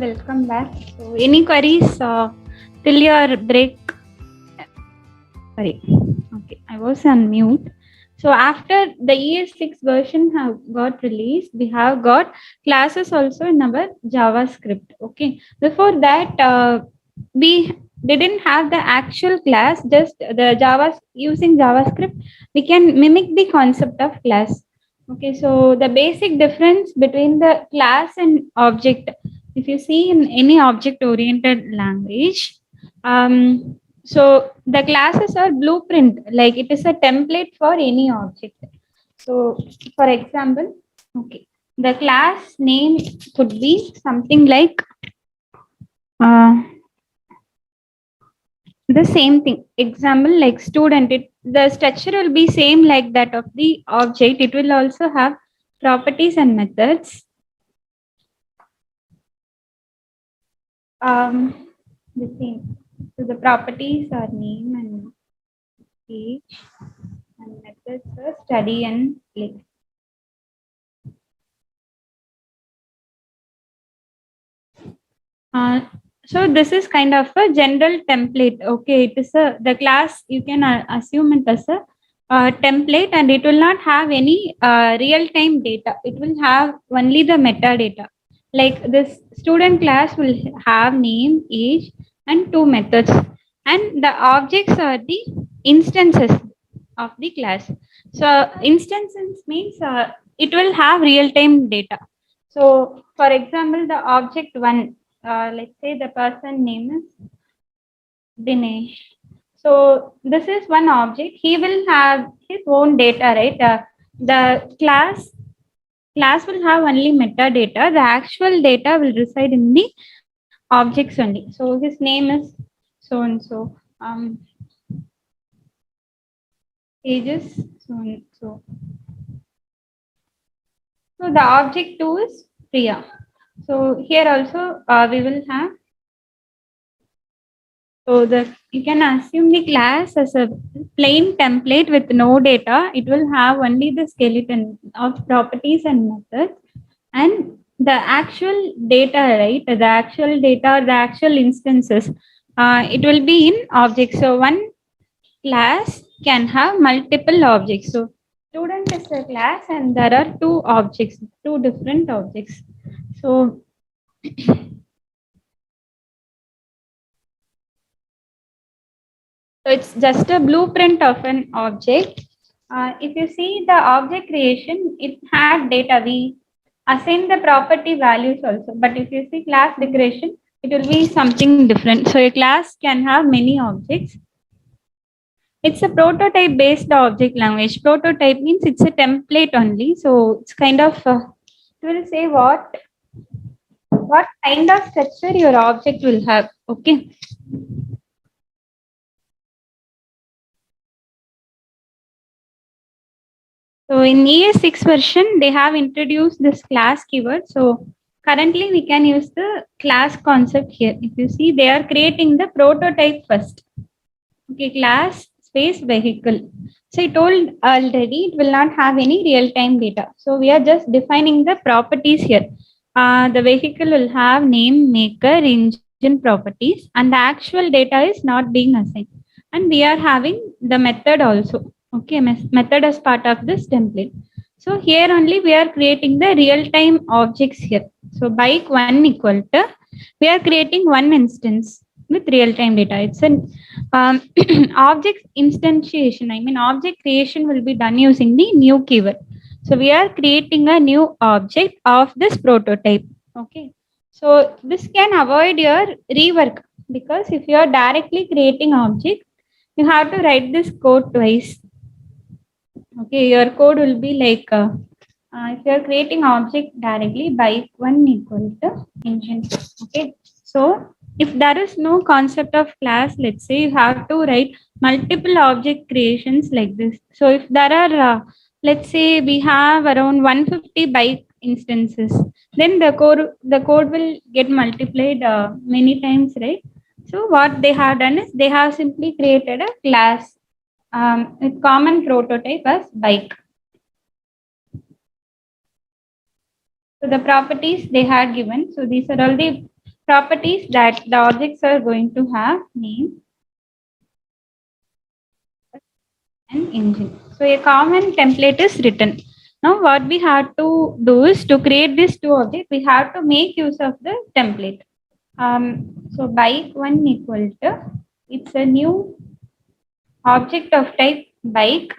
Welcome back. So, any queries till your break? Sorry. Okay, I was on mute. So after the ES6 version have got released, we have got classes also in our JavaScript. Okay. Before that, we didn't have the actual class, just the Java using JavaScript. We can mimic the concept of class. Okay. So the basic difference between the class and object, if you see in any object-oriented language, so the classes are blueprint, like it is a template for any object. So for example, okay, the class name could be something like the same thing. Example like student, the structure will be same like that of the object. It will also have properties and methods. The same. So the properties are name and age, and methods are study and click. So this is kind of a general template. Okay, it is the class, you can assume it as a template, and it will not have any real-time data. It will have only the metadata. Like this student class will have name, age, and two methods. And the objects are the instances of the class. So instances means it will have real-time data. So for example, the object one, let's say the person name is Dinesh. So this is one object. He will have his own data, right? The class will have only metadata. The actual data will reside in the objects only. So his name is so and so. Ages so and so. So the object two is Priya. So here also we will have. So you can assume the class as a plain template with no data. It will have only the skeleton of properties and methods, and the actual data, right? The actual data, the actual instances, it will be in objects. So one class can have multiple objects. So student is a class, and there are two objects, two different objects. So So it's just a blueprint of an object. If you see the object creation, it had data. We assign the property values also. But if you see class declaration, it will be something different. So a class can have many objects. It's a prototype based object language. Prototype means it's a template only. So it's kind of, it will say what kind of structure your object will have. Okay. So in ES6 version, they have introduced this class keyword. So currently we can use the class concept here. If you see, they are creating the prototype first. Okay, class space vehicle. So I told already it will not have any real-time data. So we are just defining the properties here. The vehicle will have name, maker, engine properties, and the actual data is not being assigned. And we are having the method also. Okay, method as part of this template. So here only we are creating the real-time objects here. So bike one equal to, we are creating one instance with real-time data. It's an object instantiation. I mean, object creation will be done using the new keyword. So we are creating a new object of this prototype. Okay. So this can avoid your rework, because if you are directly creating object, you have to write this code twice. Okay, your code will be like if you are creating object directly, bike one equal to engine. Okay, so if there is no concept of class, let's say you have to write multiple object creations like this. So if there are, let's say we have around 150 bike instances, then the code will get multiplied many times, right? So what they have done is they have simply created a class with common prototype as bike. So the properties they had given. So these are all the properties that the objects are going to have name and engine. So a common template is written. Now what we have to do is to create these two objects, we have to make use of the template. So bike one equal to, it's a new object of type bike.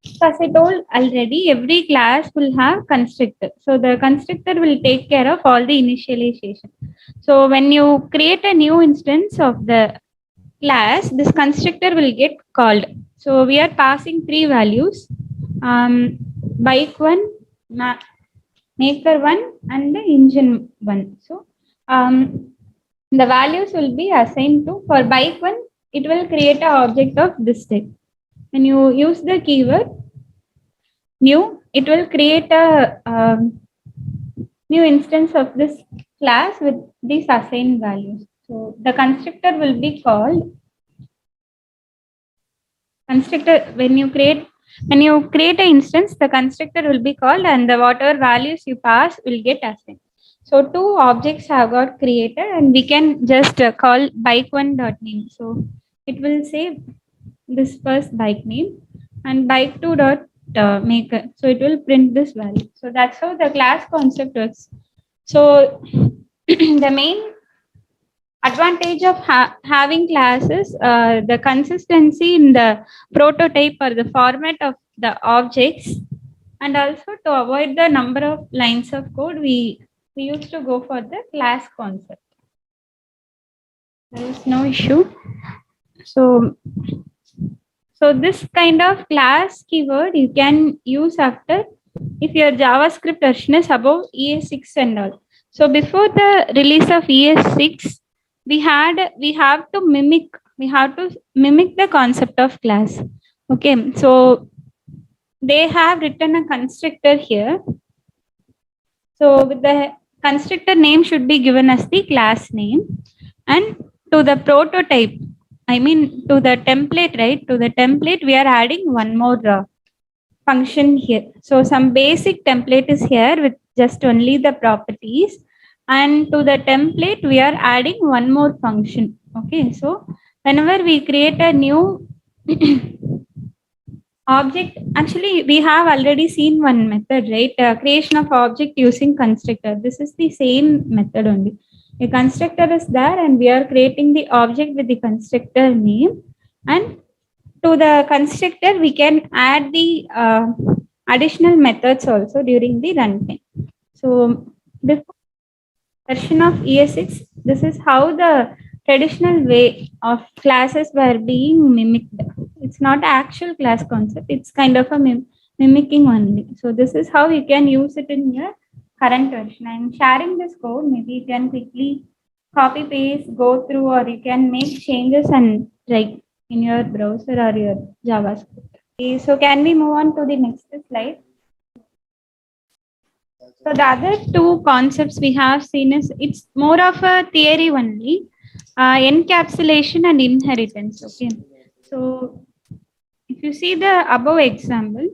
So as I told already, every class will have constructor. So the constructor will take care of all the initialization. So when you create a new instance of the class, this constructor will get called. So we are passing three values, bike one, maker one, and the engine one. So the values will be assigned to, for bike one, it will create an object of this type. When you use the keyword new, it will create a new instance of this class with these assigned values. So the constructor will be called constructor. When you create an instance, the constructor will be called, and the whatever values you pass will get assigned. So two objects have got created, and we can just call bike one dot name. So it will say this first bike name and bike two dot maker. So it will print this value. So that's how the class concept works. So the main advantage of having classes, the consistency in the prototype or the format of the objects, and also to avoid the number of lines of code, we used to go for the class concept. There is no issue. So this kind of class keyword you can use after if your JavaScript version is above ES6 and all. So before the release of ES6, we have to mimic the concept of class. Okay, so they have written a constructor here. So with the constructor name should be given as the class name, and to the prototype, I mean to the template, right? To the template, we are adding one more function here. So some basic template is here with just only the properties, and to the template we are adding one more function. Okay, so whenever we create a new object, actually we have already seen one method, right? Creation of object using constructor. This is the same method only. A constructor is there, and we are creating the object with the constructor name, and to the constructor we can add the additional methods also during the runtime. So before version of ES6, this is how the traditional way of classes were being mimicked. It's not actual class concept, it's kind of a mimicking only. So this is how you can use it in your current version. I'm sharing this code, maybe you can quickly copy paste, go through, or you can make changes and write in your browser or your JavaScript. Okay, so can we move on to the next slide? So the other two concepts we have seen is, it's more of a theory only, encapsulation and inheritance. Okay, so if you see the above example,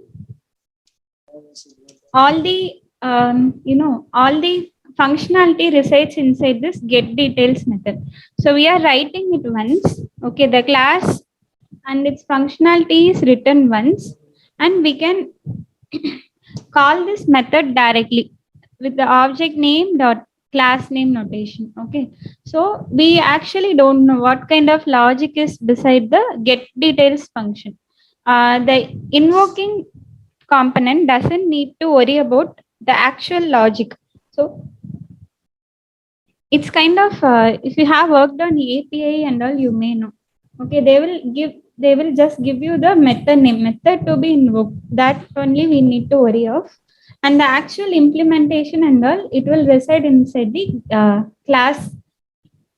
all the all the functionality resides inside this get details method. So we are writing it once. Okay, the class and its functionality is written once, and we can call this method directly with the object name dot class name notation. Okay, so we actually don't know what kind of logic is beside the get details function. The invoking component doesn't need to worry about the actual logic. So it's kind of if you have worked on API and all, you may know. Okay, they will just give you the method name, method to be invoked. That only we need to worry of, and the actual implementation and all, it will reside inside the class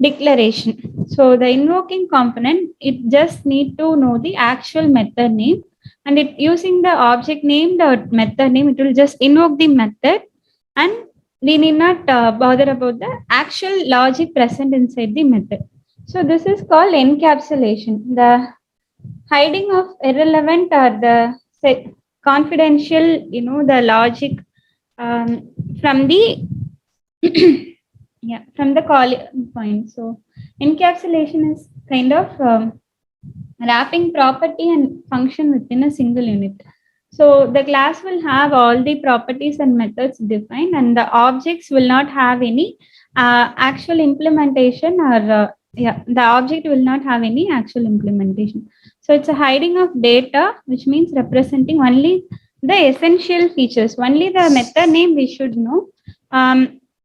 declaration. So the invoking component, it just need to know the actual method name, and it using the object name, the method name, it will just invoke the method, and we need not bother about the actual logic present inside the method. So this is called encapsulation, the hiding of irrelevant or the confidential, the logic from the Yeah, from the call point. So encapsulation is kind of wrapping property and function within a single unit. So the class will have all the properties and methods defined, and the objects will not have any actual implementation, or yeah, the object will not have any actual implementation. So it's a hiding of data, which means representing only the essential features, only the method name we should know.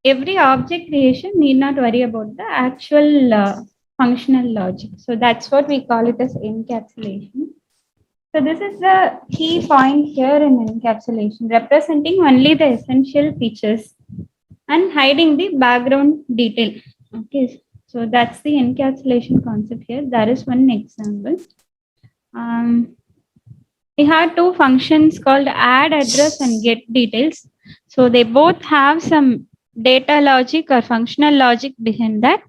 Every object creation need not worry about the actual functional logic. So that's what we call it as encapsulation. So this is the key point here in encapsulation, representing only the essential features and hiding the background detail. Okay, so that's the encapsulation concept here. That is one example. Um, we have two functions called add address and get details. So they both have some data logic or functional logic behind that.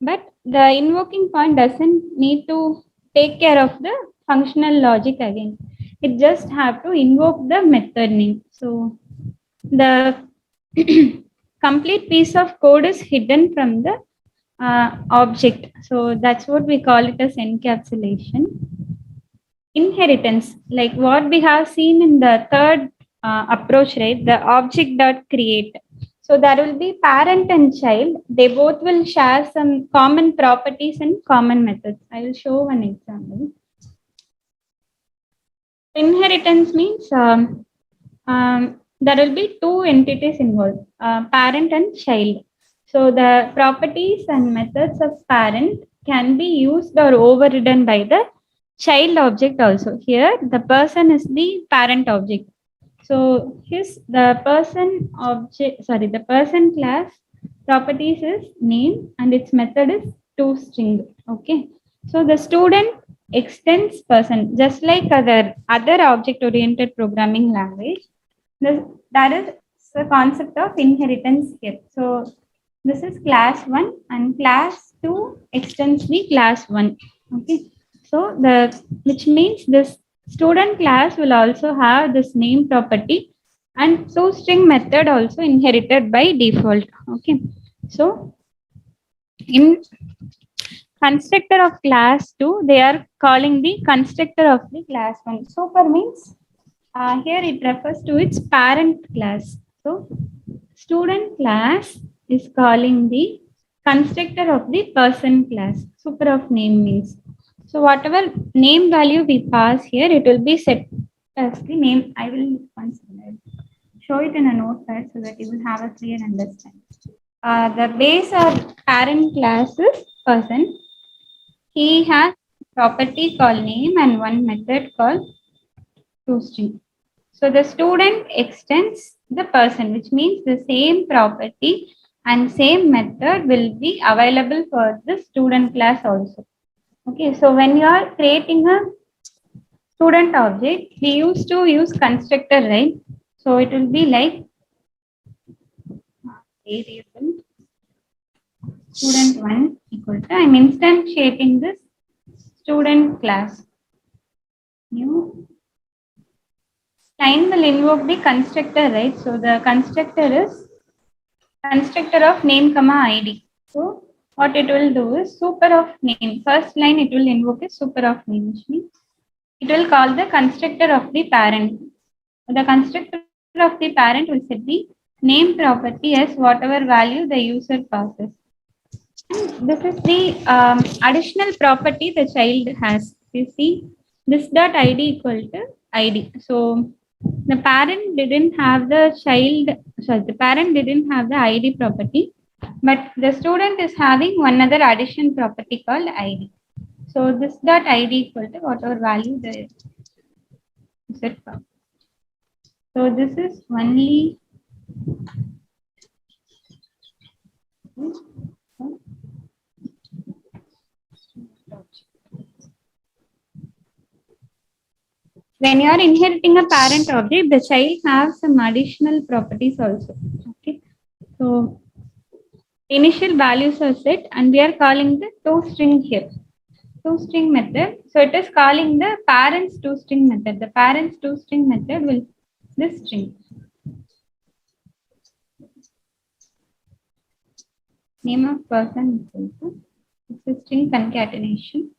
But the invoking point doesn't need to take care of the functional logic again. It just have to invoke the method name. So the complete piece of code is hidden from the object. So that's what we call it as encapsulation. Inheritance, like what we have seen in the third approach, right? The object dot create. So there will be parent and child. They both will share some common properties and common methods. I will show one example. Inheritance means there will be two entities involved, parent and child. So the properties and methods of parent can be used or overridden by the child object also. Here, the person is the parent object. So the person object, sorry, the person class properties is name and its method is toString. Okay. So the student extends person, just like other object oriented programming language. That is the concept of inheritance here. So this is class 1 and class 2 extends the class 1. Okay. So which means this student class will also have this name property and toString method also inherited by default. Okay. So in constructor of class 2, they are calling the constructor of the class 1. Super means here it refers to its parent class. So student class is calling the constructor of the person class. Super of name means. So whatever name value we pass here, it will be set as the name. I will once show it in a notepad so that you will have a clear understanding. The base or parent class is person. He has property called name and one method called toString. So the student extends the person, which means the same property and same method will be available for the student class also. Okay, so when you are creating a student object, we used to use constructor, right? So it will be like variable student1 equal to, I'm instantiating this student class. New line will invoke the constructor, right? So the constructor is constructor of name comma id. So what it will do is super of name. First line it will invoke a super of name, which means it will call the constructor of the parent. The constructor of the parent will set the name property as whatever value the user passes. And this is the additional property the child has. You see, this dot id equal to id. So the parent didn't have the parent didn't have the id property, but the student is having one other addition property called id. So this dot id equal to whatever value the user passes. So this is only when you are inheriting a parent object, the child has some additional properties also. Okay. So initial values are set and we are calling the toString here. ToString method. So it is calling the parents toString method. The parents toString method will this string. name of person equal to existing concatenation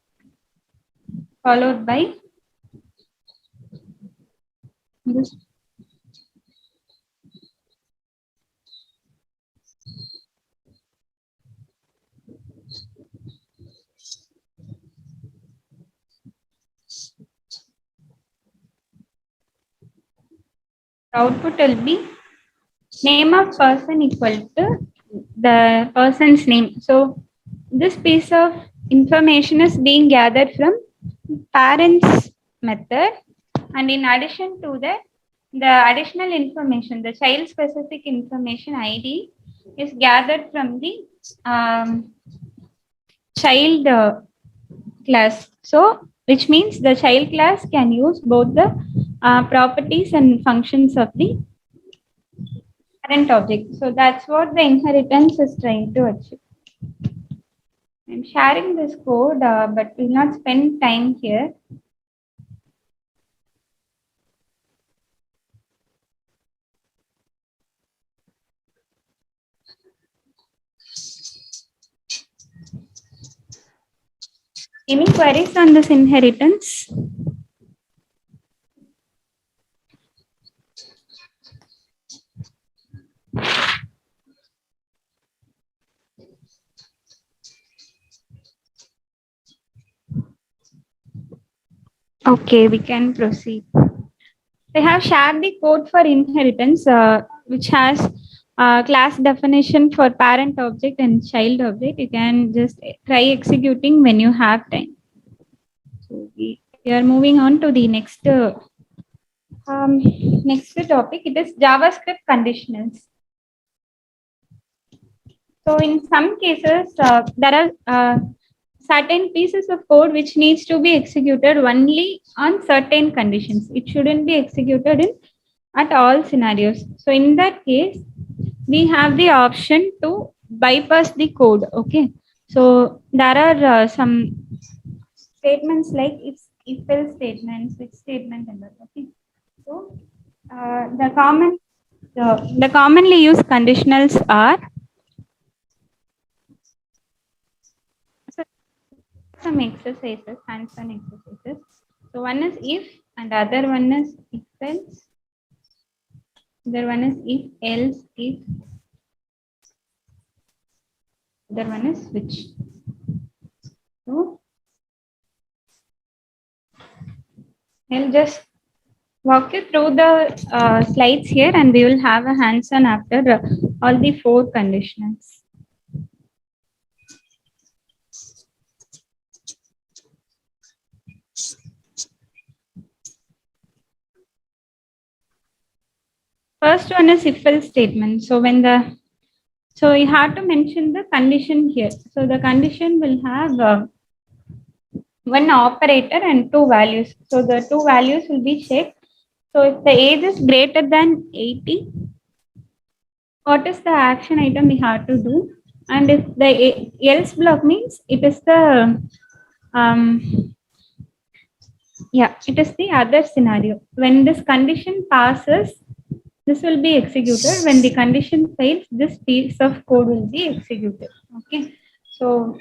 followed by this output will be name of person equal to the person's name. So this piece of information is being gathered from parents method, and in addition to that, the additional information, the child specific information ID is gathered from the child class. So which means the child class can use both the properties and functions of the parent object. So that's what the inheritance is trying to achieve. I'm sharing this code, but will not spend time here. Any queries on this inheritance? Okay, we can proceed. They have shared the code for inheritance, which has class definition for parent object and child object. You can just try executing when you have time. So we are moving on to the next next topic. It is JavaScript conditionals. So in some cases, there are certain pieces of code which needs to be executed only on certain conditions. It shouldn't be executed in at all scenarios. So in that case, we have the option to bypass the code. Okay. So there are some statements like if else statements, switch statement, and that. Okay. So the commonly used conditionals are some exercises, hands-on exercises. So one is if, and the other one is if else. Other one is if else if. Other one is switch. So I'll just walk you through the slides here, and we will have a hands-on after all the four conditionals. First one is if else statement. So you have to mention the condition here. So the condition will have one operator and two values. So the two values will be checked. So if the age is greater than 80, what is the action item we have to do? And if the else block means it is the it is the other scenario. When this condition passes, this will be executed. When the condition fails, this piece of code will be executed. Okay. So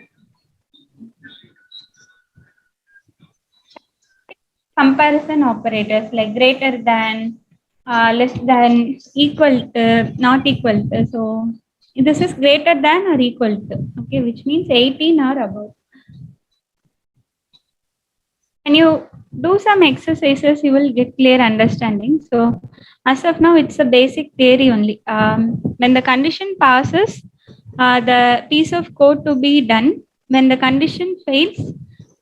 comparison operators like greater than, less than, equal to, not equal to. So this is greater than or equal to. Okay, which means 18 or above. When you do some exercises, you will get clear understanding. So as of now, it's a basic theory only. When the condition passes, the piece of code to be done. When the condition fails,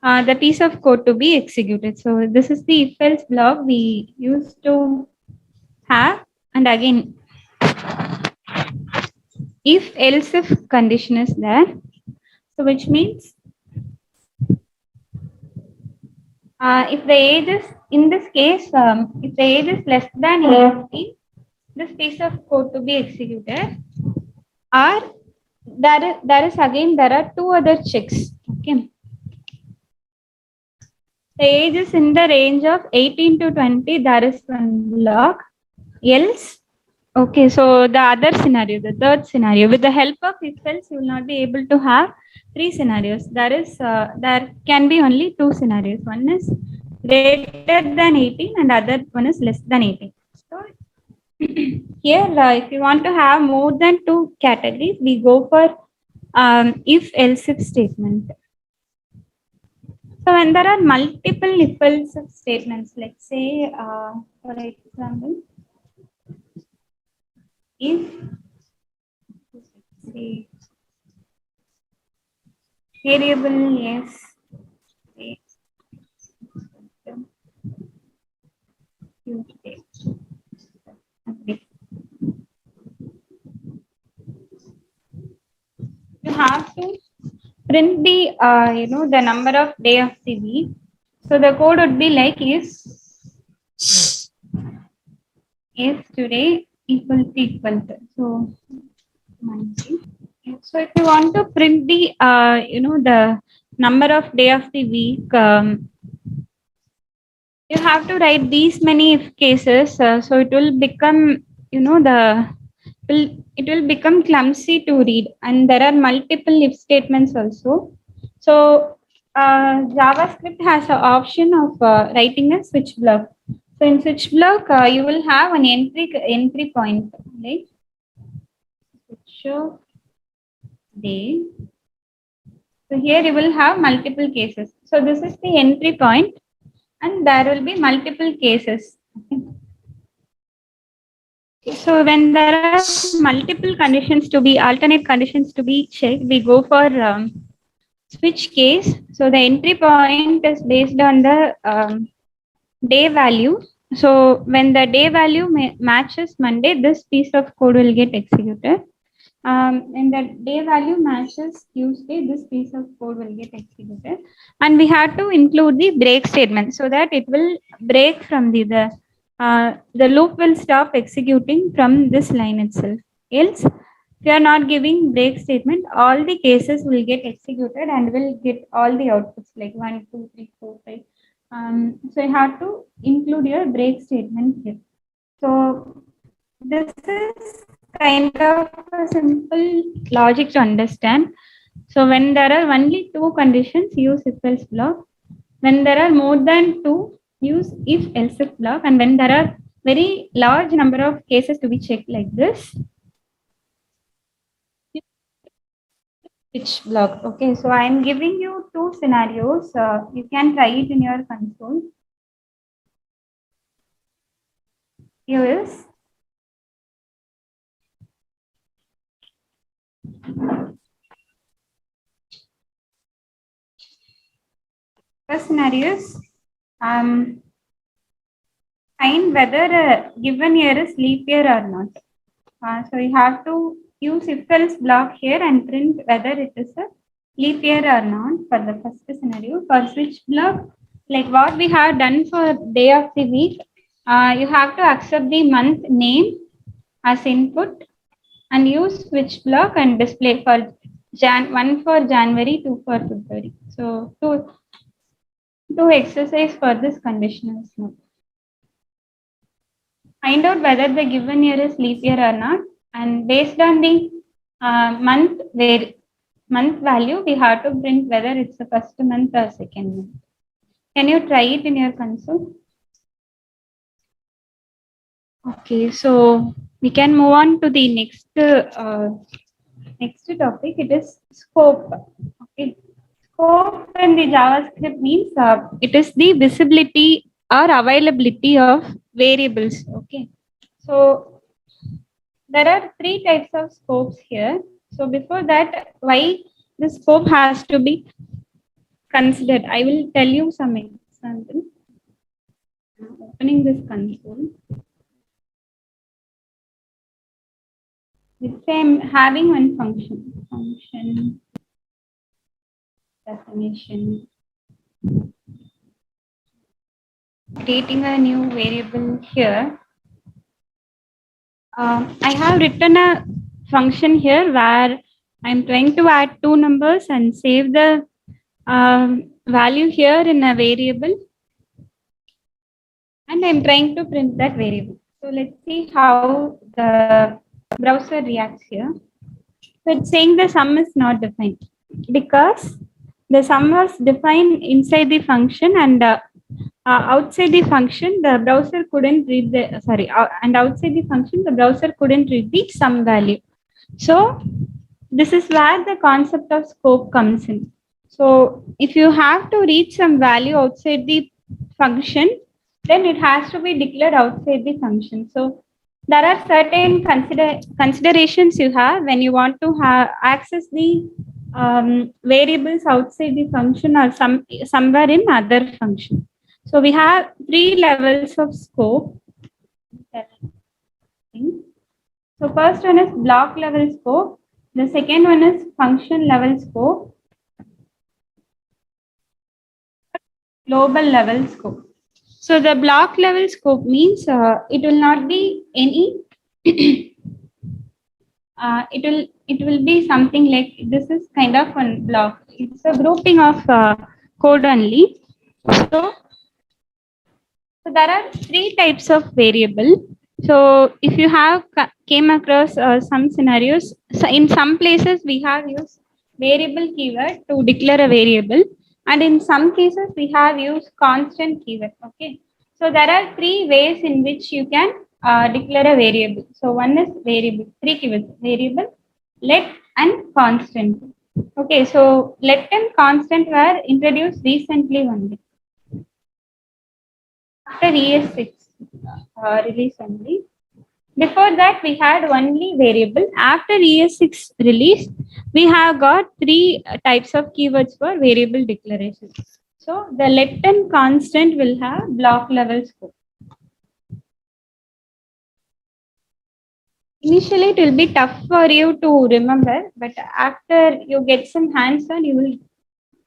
the piece of code to be executed. So this is the if else block we used to have. And again, if else if condition is there, so which means if the age is, in this case, if the age is less than 18, this piece of code to be executed. Or there are two other checks. Okay. The age is in the range of 18 to 20, there is one block. Else, Okay, so the other scenario, the third scenario, with the help of if else, you will not be able to have three scenarios. There can be only two scenarios. One is greater than 18, and other one is less than 18. So here, if you want to have more than two categories, we go for if else if statement. So when there are multiple if else if statements, let's say, for example, if say variable yes, say, Tuesday. Okay. You have to print the the number of day of the week. So the code would be like if today equal to. So Monday. So if you want to print the the number of day of the week, you have to write these many if cases. So it will become it will become clumsy to read, and there are multiple if statements also. So JavaScript has an option of writing a switch block. So in switch block, you will have an entry point, right? Switch day. So here you will have multiple cases. So this is the entry point, and there will be multiple cases. So when there are multiple conditions to be alternate conditions to be checked, we go for switch case. So the entry point is based on the day value. So when the day value matches Monday, this piece of code will get executed. When the day value matches Tuesday, this piece of code will get executed. And we have to include the break statement so that it will break from the loop will stop executing from this line itself. Else, if you are not giving break statement, all the cases will get executed and will get all the outputs like 1, 2, 3, 4, 5. So you have to include your break statement here. So this is kind of a simple logic to understand. So when there are only two conditions, use if else block. When there are more than two, use if else if block. And when there are very large number of cases to be checked like this, which block. Okay, so I am giving you two scenarios. You can try it in your console. Here is first scenario is find whether a given year is leap year or not. So you have to use if else block here and print whether it is a leap year or not for the first scenario. For switch block, like what we have done for day of the week, you have to accept the month name as input and use switch block and display for one for January, two for February. So to exercise for this conditional now. Find out whether the given year is leap year or not, and based on the month value, we have to print whether it's the first month or second month. Can you try it in your console? Okay, so we can move on to the next topic. It is scope. Okay, scope in the JavaScript means it is the visibility or availability of variables. Okay, so there are three types of scopes here. So before that, why the scope has to be considered? I will tell you some example. Opening this console. Let's say I'm having one function definition, creating a new variable here. I have written a function here where I'm trying to add two numbers and save the value here in a variable, and I'm trying to print that variable. So let's see how the browser reacts here. So it's saying the sum is not defined because the sum was defined inside the function and outside the function the browser couldn't read the and outside the function the browser couldn't read the sum value. So this is where the concept of scope comes in. So if you have to read some value outside the function, then it has to be declared outside the function. So there are certain considerations you have when you want to access the variables outside the function or somewhere in other function. So we have three levels of scope. So first one is block level scope. The second one is function level scope. Global level scope. So the block level scope means it will not be any. It will be something like this is kind of one block. It's a grouping of code only. So So there are three types of variable. So if you have came across some scenarios, so in some places we have used variable keyword to declare a variable, and in some cases we have used constant keyword. Okay, so there are three ways in which you can declare a variable. So one is variable, three keywords: variable, let, and constant. Okay, so let and constant were introduced recently only after ES6 release only. Before that, we had only variable. After ES6 release, we have got three types of keywords for variable declaration. So the let and constant will have block level scope. Initially, it will be tough for you to remember, but after you get some hands-on, you will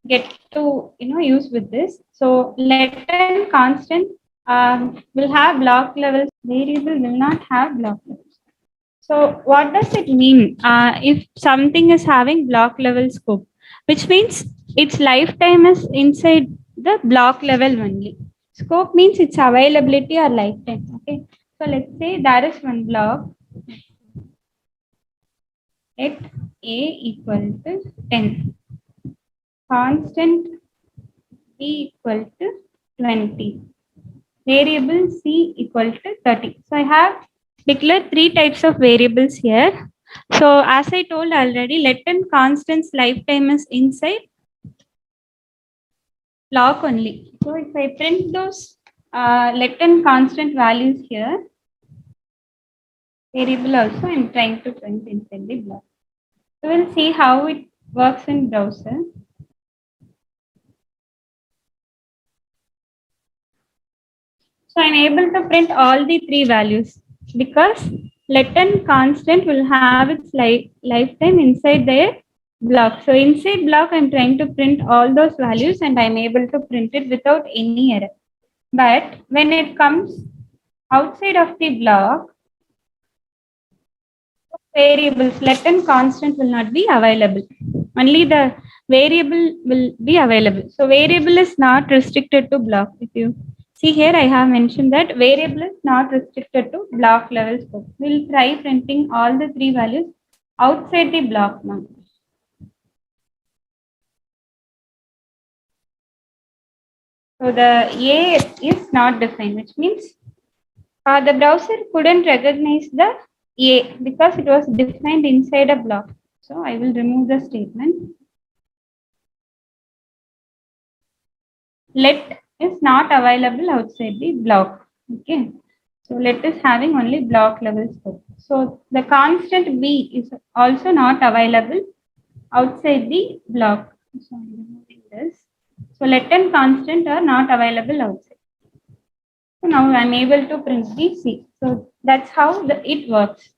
get to use with this. So let and constant will have block levels. Variable will not have block levels. So what does it mean if something is having block level scope? Which means its lifetime is inside the block level only. Scope means its availability or lifetime. Okay. So let's say there is one block at a equal to 10. Constant b equal to 20. Variable c equal to 30. So I have declared three types of variables here. So as I told already, let and constant's lifetime is inside block only. So if I print those let and constant values here, variable also I'm trying to print inside the block. So we'll see how it works in browser. So I'm able to print all the three values because let and constant will have its lifetime inside their block. So inside block, I'm trying to print all those values and I'm able to print it without any error. But when it comes outside of the block, variables let and constant will not be available. Only the variable will be available. So variable is not restricted to block. If you see here, I have mentioned that variable is not restricted to block level scope. We'll try printing all the three values outside the block now. So the A is not defined, which means the browser couldn't recognize the A because it was defined inside a block. So I will remove the statement. Let is not available outside the block. Okay. So let is having only block level scope. So the constant B is also not available outside the block. So I'm removing this. So let and constant are not available outside. So now I'm able to print the C. So that's how it works.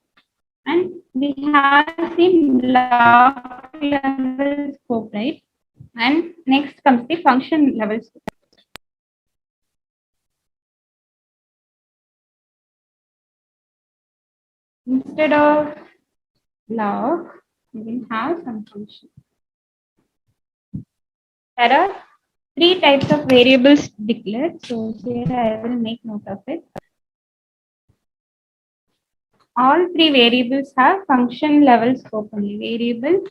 And we have seen block level scope, right? And next comes the function level scope. Instead of block, we will have some function. There are three types of variables declared. So here I will make note of it. all three variables have function level scope only. Variable,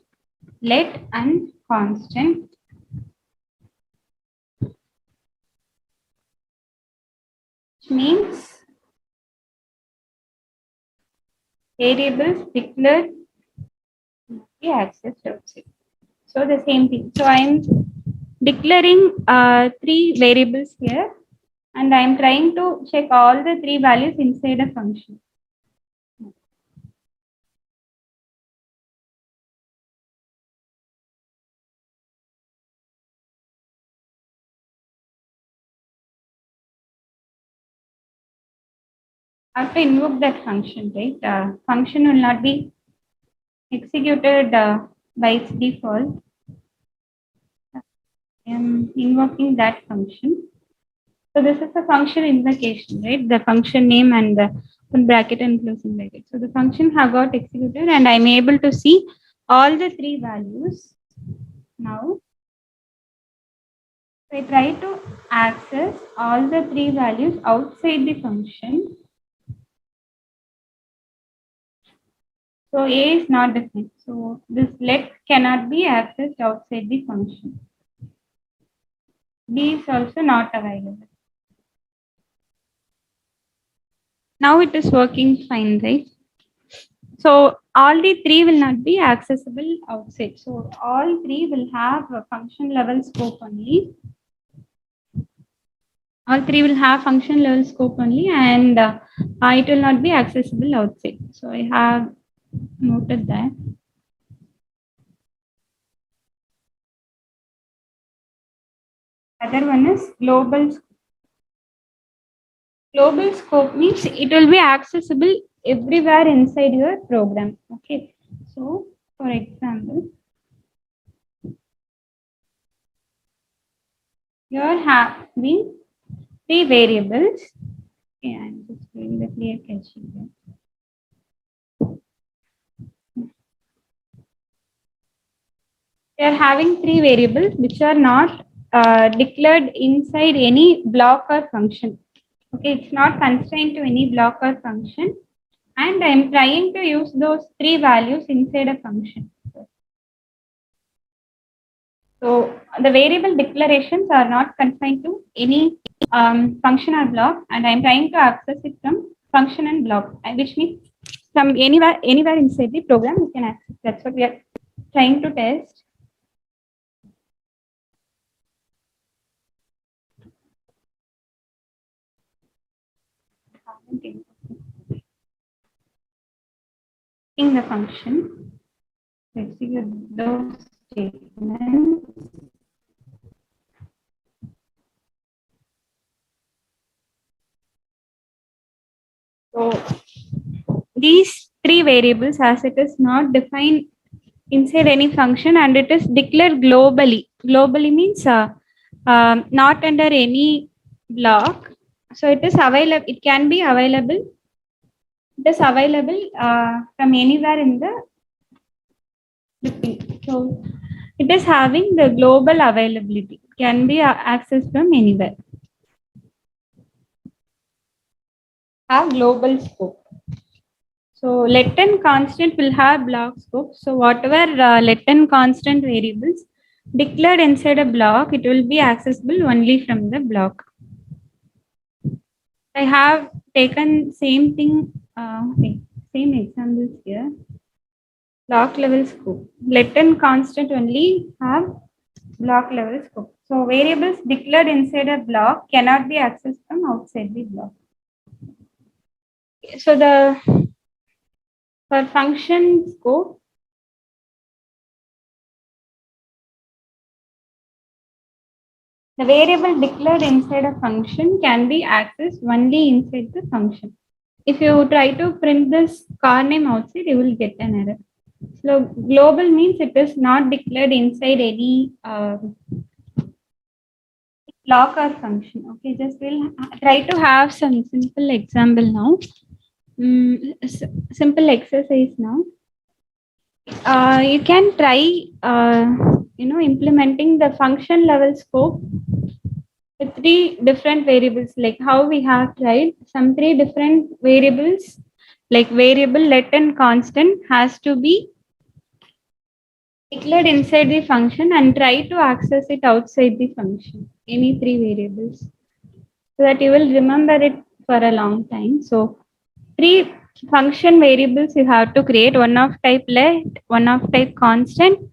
let, and constant. Which means variables declared be accessed outside. So the same thing. So I'm declaring three variables here, and I'm trying to check all the three values inside a function. I have to invoke that function, right? Function will not be executed by its default. I am invoking that function. So this is a function invocation, right? The function name and the open bracket and closing bracket. So the function have got executed, and I'm able to see all the three values. Now I try to access all the three values outside the function. So A is not defined. So this let cannot be accessed outside the function. B is also not available. Now it is working fine, right? So all the three will not be accessible outside. So all three will have a function level scope only. All three will have function level scope only, and it will not be accessible outside. So I have noted that. Other one is global. Global scope means it will be accessible everywhere inside your program. Okay. So for example, you are having three variables. Okay, I'm just doing the clear caching here. We are having three variables which are not declared inside any block or function. Okay, it's not constrained to any block or function, and I'm trying to use those three values inside a function. So the variable declarations are not confined to any function or block, and I'm trying to access it from function and block, which means from anywhere inside the program you can access. That's what we are trying to test. In the function, execute those statements. So these three variables, as it is not defined inside any function and it is declared globally. Globally means not under any block. So it is available. It can be available. It is available from anywhere in the thing. So it is having the global availability. It can be accessed from anywhere. Have global scope. So let and constant will have block scope. So whatever let and constant variables declared inside a block, it will be accessible only from the block. I have taken same thing, same examples here. Block level scope. Let and constant only have block level scope. So variables declared inside a block cannot be accessed from outside the block. So for function scope, the variable declared inside a function can be accessed only inside the function. If you try to print this car name outside, you will get an error. So global means it is not declared inside any block or function. Okay, just we'll try to have some simple example now. Simple exercise now. You can try, implementing the function level scope with three different variables, like how we have tried some three different variables like variable, let, and constant has to be declared inside the function and try to access it outside the function. Any three variables, so that you will remember it for a long time. So three function variables you have to create: one of type let, one of type constant,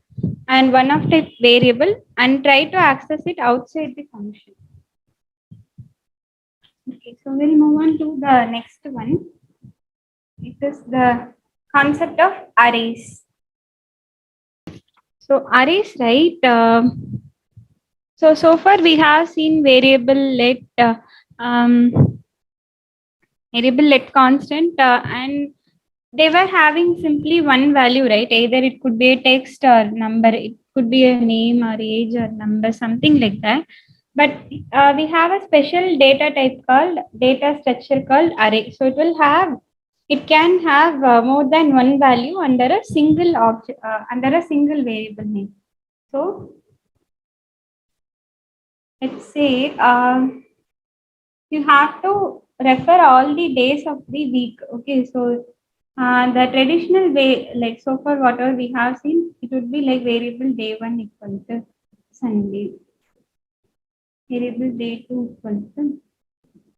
and one of type variable, and try to access it outside the function. Okay, so we'll move on to the next one. It is the concept of arrays. So arrays, right? So far we have seen um, variable let constant, and they were having simply one value, right? Either it could be a text or number, it could be a name or age or number, something like that. But we have a special data type called data structure called array. So it can have more than one value under a single object, under a single variable name. So let's say you have to refer all the days of the week. Okay, so the traditional way, like so far whatever we have seen, it would be like variable day 1 equal to Sunday, variable day 2 equal to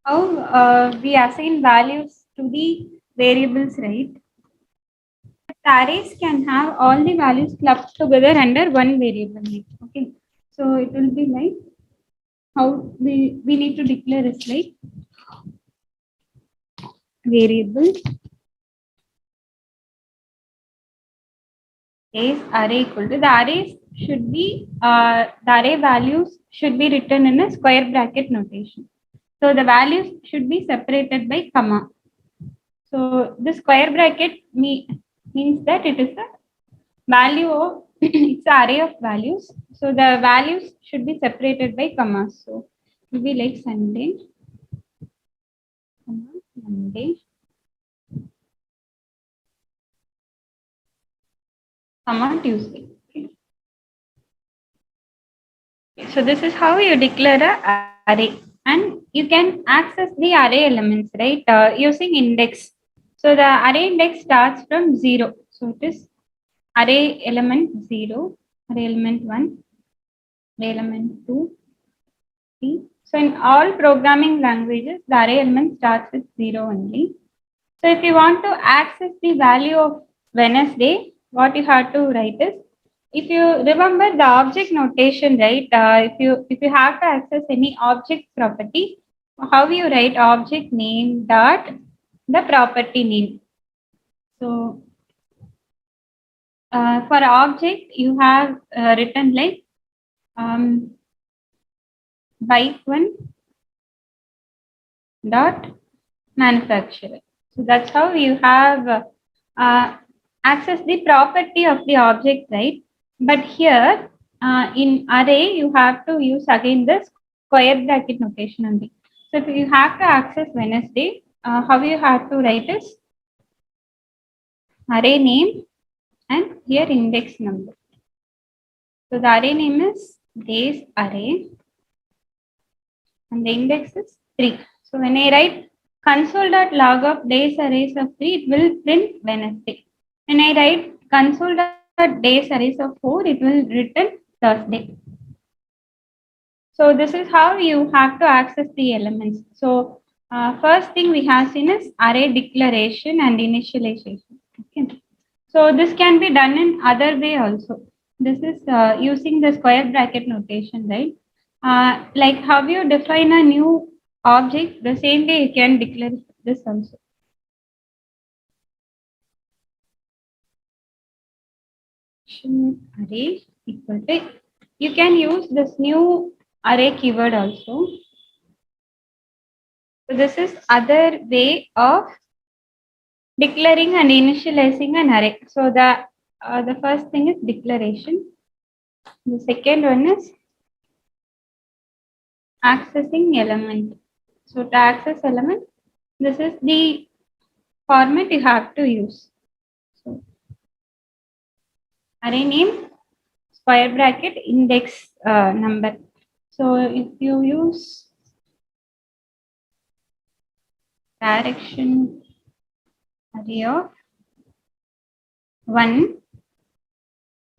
how we assign values to the variables, right? The arrays can have all the values clubbed together under one variable name. Okay, so it will be like how we need to declare is like variable is array equal to, the arrays should be the array values should be written in a square bracket notation. So the values should be separated by comma. So the square bracket means that it is a value of it's an array of values. So the values should be separated by commas. So it will be like Sunday, comma, Monday, comma, Tuesday. Okay. So this is how you declare a array, and you can access the array elements, right? Using index. So the array index starts from 0. So it is array element 0, array element 1, array element 2, 3. So in all programming languages, the array element starts with 0 only. So if you want to access the value of Wednesday, what you have to write is, if you remember the object notation, right? If you have to access any object property, how you write object name dot the property name. So for object, you have written like bike one dot manufacturer. So that's how you have access the property of the object, right? But here in array, you have to use again the square bracket notation only. So if you have to access Wednesday, how you have to write is array name and here index number. So the array name is days array and the index is 3. So when I write console.log of days arrays of 3, it will print Wednesday. When I write console.days arrays of 4, it will return Thursday. So this is how you have to access the elements. So first thing we have seen is array declaration and initialization. Okay. So this can be done in other way also. This is using the square bracket notation, right? Like how you define a new object, the same way you can declare this also. Array equal to, you can use this new array keyword also. So this is other way of declaring and initializing an array. So the first thing is declaration. The second one is accessing element. So to access element, this is the format you have to use. So array name, square bracket, index number. So if you use direction array of 1,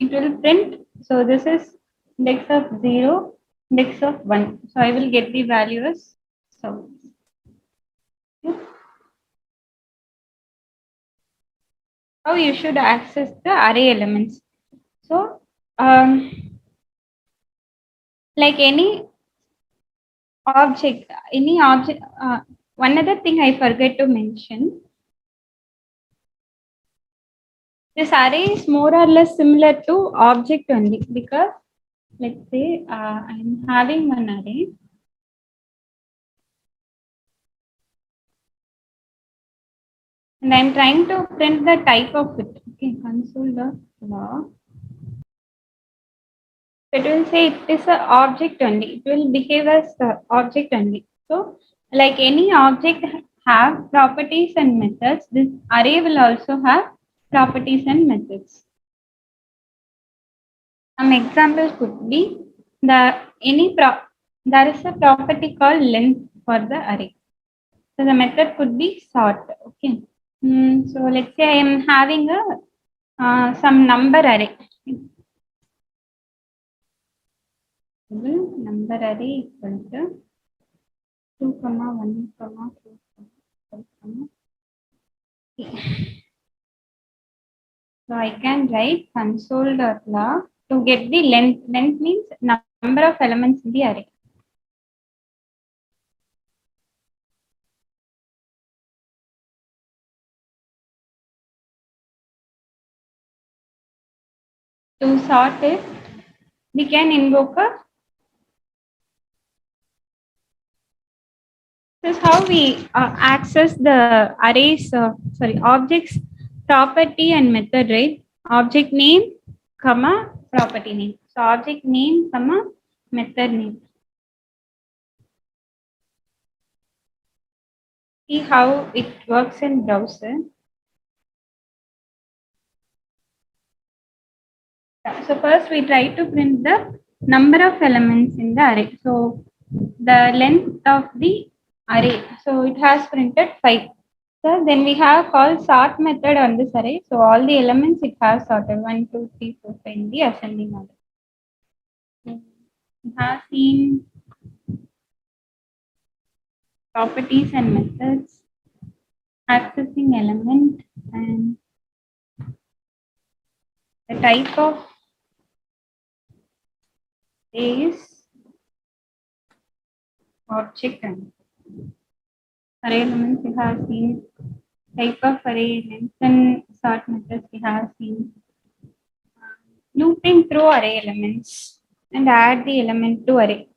it will print. So this is index of 0, index of 1. So I will get the values. So how you should access the array elements. So like any object, one other thing I forget to mention, this array is more or less similar to object only, because let's say I'm having one array and I'm trying to print the type of it. Okay, console.log. It will say it is an object only. It will behave as the object only. So, like any object have properties and methods, this array will also have properties and methods. Some example could be there is a property called length for the array. So the method could be sort. Okay. So let's say I am having a some number array. Number array equal to 2, 1, 2, 5, 3. So I can write console.log to get the length. Length means number of elements in the array. To sort it, we can invoke a. This is how we access the arrays, objects, property and method, right? Object name, comma, property name. So object name, comma, method name. See how it works in browser. So first we try to print the number of elements in the array. So the length of the array. So it has printed 5. So then we have called sort method on this array. So all the elements it has sorted 1, 2, 3, 4, 5 in the ascending order. We have seen properties and methods, accessing element, and the type of is object and array elements. We have seen type of array, length and sort methods. We have seen looping through array elements and add the element to array.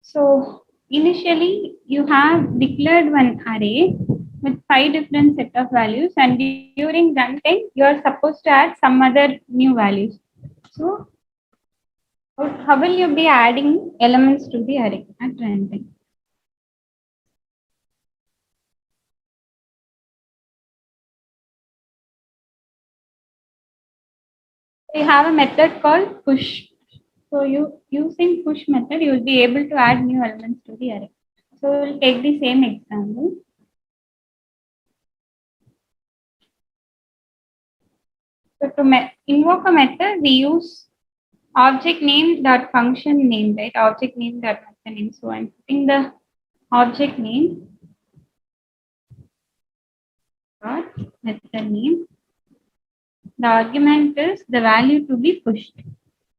So initially you have declared one array with 5 different set of values, and during runtime you are supposed to add some other new values. So how will you be adding elements to the array at runtime? We have a method called push. So you using push method, you will be able to add new elements to the array. So we'll take the same example. So to invoke a method, we use object name dot function name, right? Object name dot method name. So I'm putting the object name dot method name. The argument is the value to be pushed.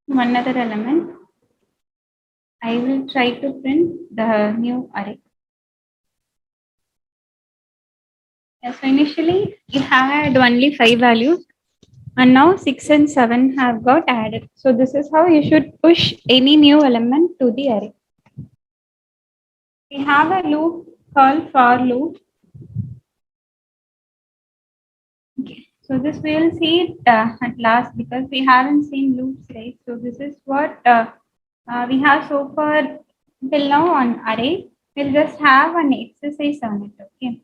One other element. I will try to print the new array. Yes, so initially it had only 5 values, and now 6 and 7 have got added. So this is how you should push any new element to the array. We have a loop called for loop. Okay. So this we will see it at last, because we haven't seen loops, right? So this is what we have so far till now on array. We'll just have an exercise on it. Okay.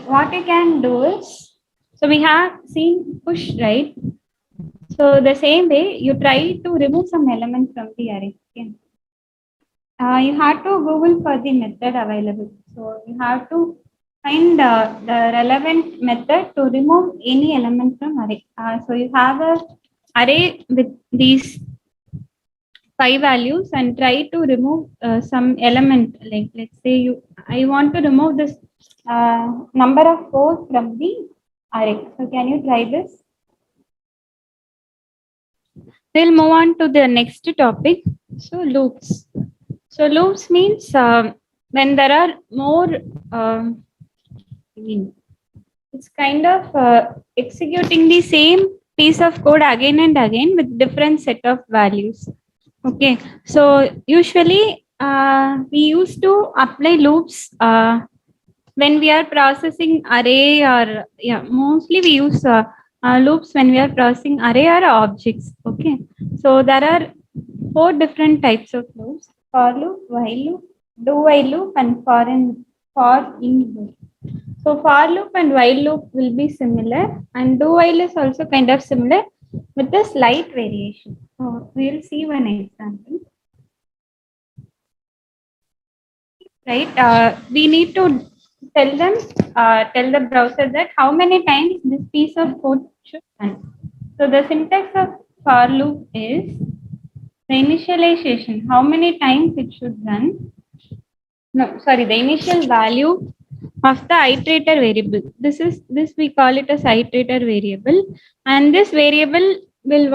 What you can do is, so we have seen push, right? So the same way you try to remove some element from the array. Okay. You have to Google for the method available. So you have to find the relevant method to remove any element from array. So you have a array with these 5 values and try to remove some element. Like let's say I want to remove this number of 4 from the array. So can you try this? We'll move on to the next topic. So loops. So loops means when there are more um I mean, it's kind of executing the same piece of code again and again with different set of values. Okay, so usually we used to apply loops when we are processing array, or yeah, mostly we use loops when we are processing array or objects. Okay, so there are 4 different types of loops: for loop, while loop, do while loop, and for in loop. So for loop and while loop will be similar, and do while is also kind of similar with a slight variation. So we'll see one example. Right? We need to tell the browser that how many times this piece of code should run. So the syntax of for loop is the initialization, how many times it should run. No, sorry, the initial value of the iterator variable. This we call it as iterator variable, and this variable will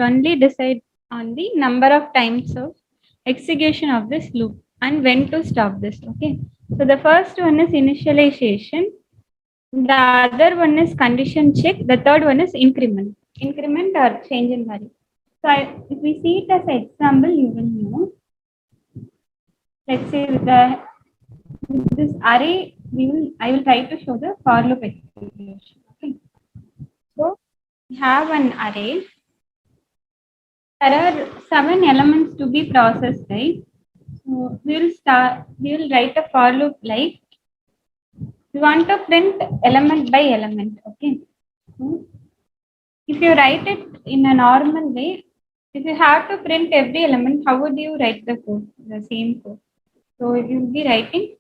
only decide on the number of times of execution of this loop and when to stop this. Okay, so the first one is initialization, the other one is condition check, the third one is increment or change in value. So if we see it as an example, you will know. Let's say with this array, I will try to show the for loop execution. Okay. So we have an array. There are 7 elements to be processed, right? So we will write a for loop like we want to print element by element. Okay. So if you write it in a normal way, if you have to print every element, how would you write the code? The same code. So you will be writing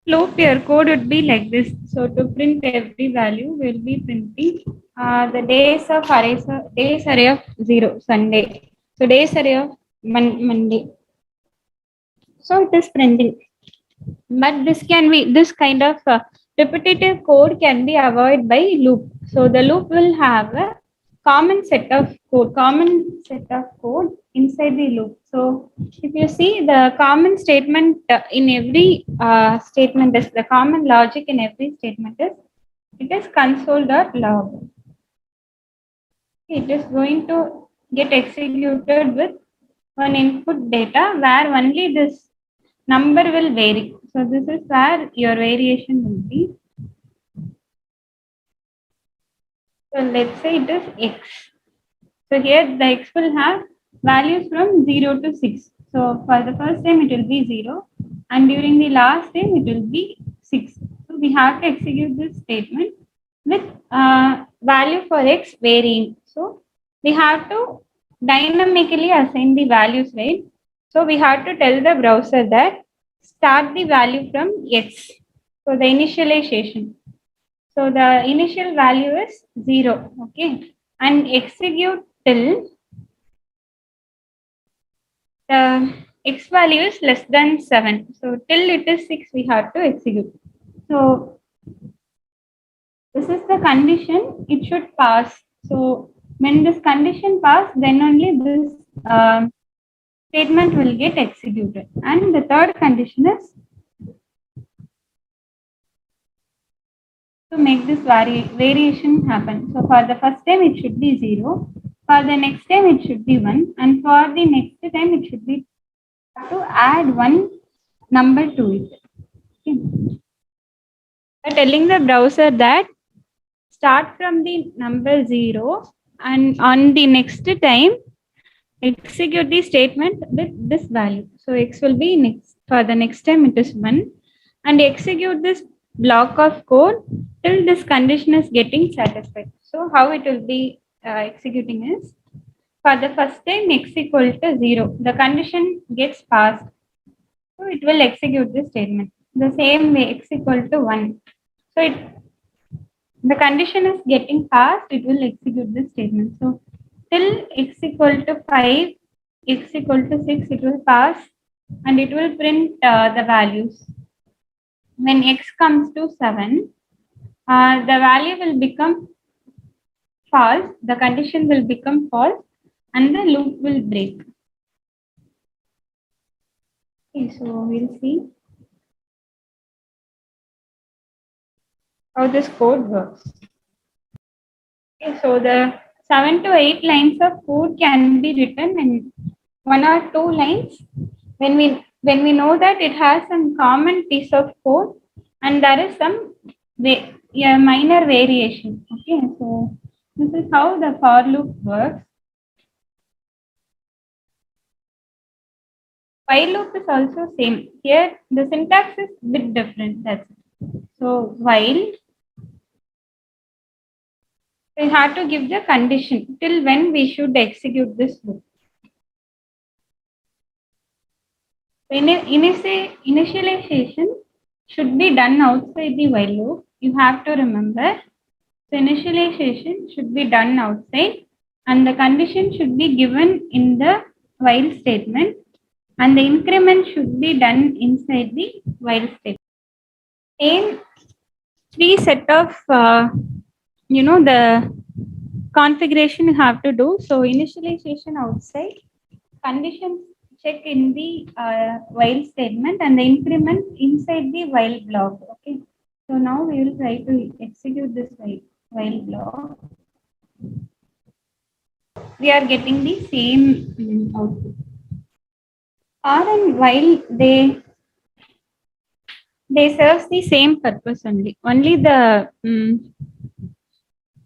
loop, your code would be like this. So to print every value, we'll be printing the days array of 0, Sunday. So days array of Monday. So it is printing. But this kind of repetitive code can be avoided by loop. So the loop will have a common set of code inside the loop. So if you see the common statement in every statement is the common logic in every statement is it is console.log. It is going to get executed with one input data where only this number will vary. So this is where your variation will be. So let's say it is x. So here the x will have values from 0 to 6. So for the first time it will be 0, and during the last time it will be 6. So we have to execute this statement with value for x varying. So we have to dynamically assign the values, right? So we have to tell the browser that start the value from x. So the initialization. So the initial value is 0. Okay. And execute till the x value is less than 7. So till it is 6, we have to execute. So this is the condition, it should pass. So when this condition pass, then only this statement will get executed. And the third condition is to make this variation happen. So for the first time it should be 0, for the next time it should be 1, and for the next time it should be to add one number to it. Okay. We're telling the browser that start from the number 0, and on the next time execute the statement with this value. So x will be next, for the next time it is 1, and execute this block of code till this condition is getting satisfied. So how it will be executing is For the first time x equal to 0, the condition gets passed. So it will execute this statement. The same way x equal to 1. So the condition is getting passed, it will execute this statement. So till x equal to 5, x equal to 6, it will pass and it will print the values. When x comes to 7, the value will become false, the condition will become false and the loop will break. Okay, so we'll see how this code works. Okay, so the 7 to 8 lines of code can be written in 1 or 2 lines when we know that it has some common piece of code and there is some minor variation. Okay, so this is how the for loop works. While loop is also same. Here the syntax is bit different. That's it. So while we have to give the condition till when we should execute this loop. Initialization should be done outside the while loop. You have to remember. So initialization should be done outside and the condition should be given in the while statement and the increment should be done inside the while statement. Same three set of the configuration you have to do. So initialization outside, conditions check in the while statement and the increment inside the while block. Okay. So now we will try to execute this while block. We are getting the same output. For and while they serve the same purpose only. Only the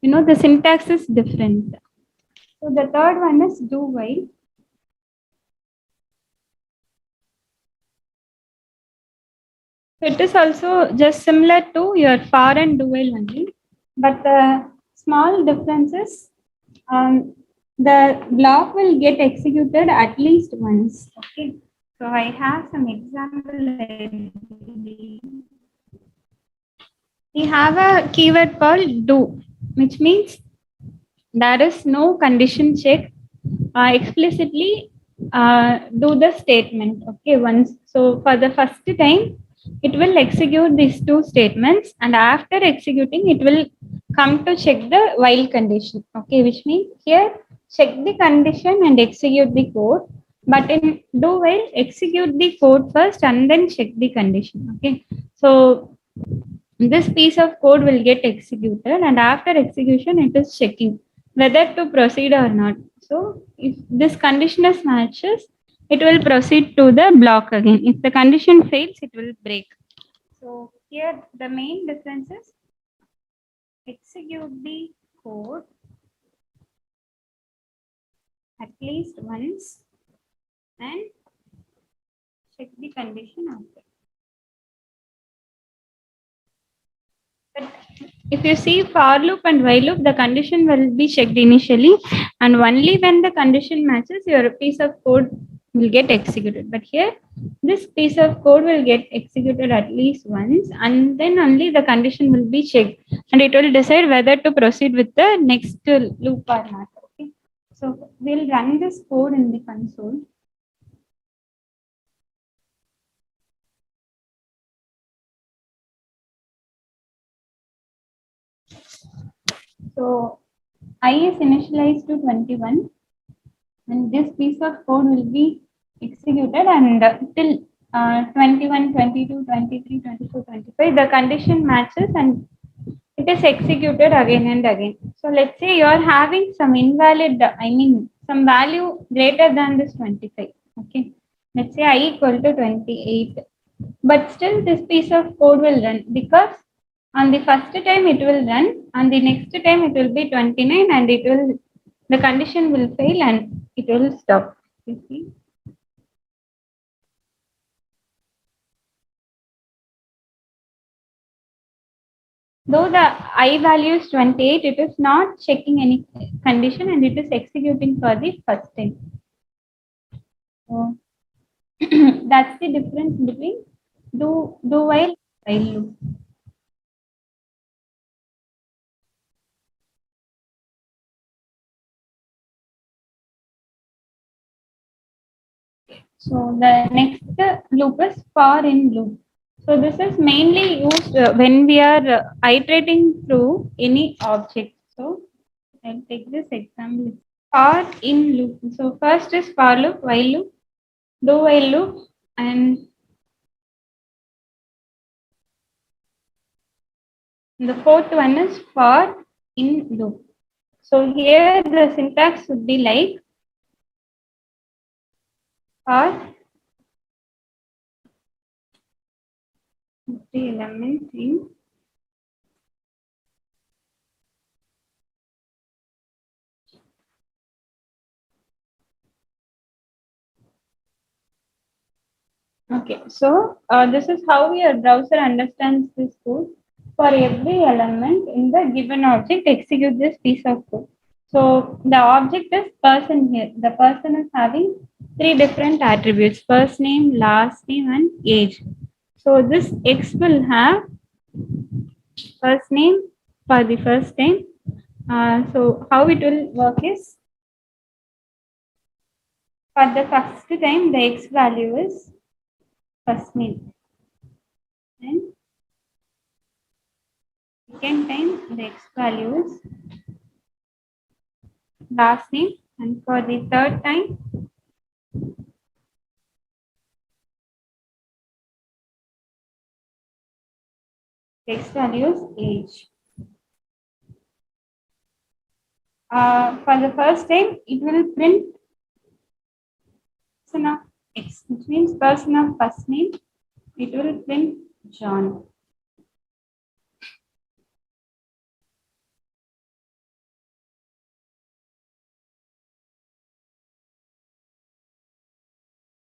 the syntax is different. So the third one is do while. So it is also just similar to your for and do while only, but the small difference is the block will get executed at least once. Okay, so I have some example. We have a keyword called do, which means there is no condition check. Explicitly do the statement. Okay, once. So for the first time, it will execute these two statements, and after executing, it will come to check the while condition. Okay, which means here check the condition and execute the code. But in do while, execute the code first and then check the condition. Okay, so this piece of code will get executed, and after execution, it is checking whether to proceed or not. So if this condition is matches, it will proceed to the block again. If the condition fails, it will break. So here the main difference is execute the code at least once and check the condition after. But if you see for loop and while loop, the condition will be checked initially, and only when the condition matches, your piece of code will get executed. But here, this piece of code will get executed at least once, and then only the condition will be checked, and it will decide whether to proceed with the next loop or not. Okay, so we'll run this code in the console. So I is initialized to 21, and this piece of code will be executed and till 21, 22, 23, 24, 25, the condition matches and it is executed again and again. So let's say you are having some invalid, some value greater than this 25. Okay, let's say I equal to 28, but still this piece of code will run because on the first time it will run, on the next time it will be 29 and the condition will fail and it will stop. You see? Though the I value is 28, it is not checking any condition and it is executing for the first time. So that's the difference between do while loop. So the next loop is for in loop. So this is mainly used when we are iterating through any object. So I'll take this example. For in loop. So first is for loop, while loop, do while loop, and the fourth one is for in loop. So here the syntax would be like for the element in. Okay, so this is how your browser understands this code. For every element in the given object, execute this piece of code. So the object is person here. The person is having three different attributes: first name, last name, and age. So this X will have first name for the first name. So how it will work is for the first time the X value is first name, and second time the X value is last name, and for the third time the X value is age. For the first time it will print person of X, which means person of first name. It will print John.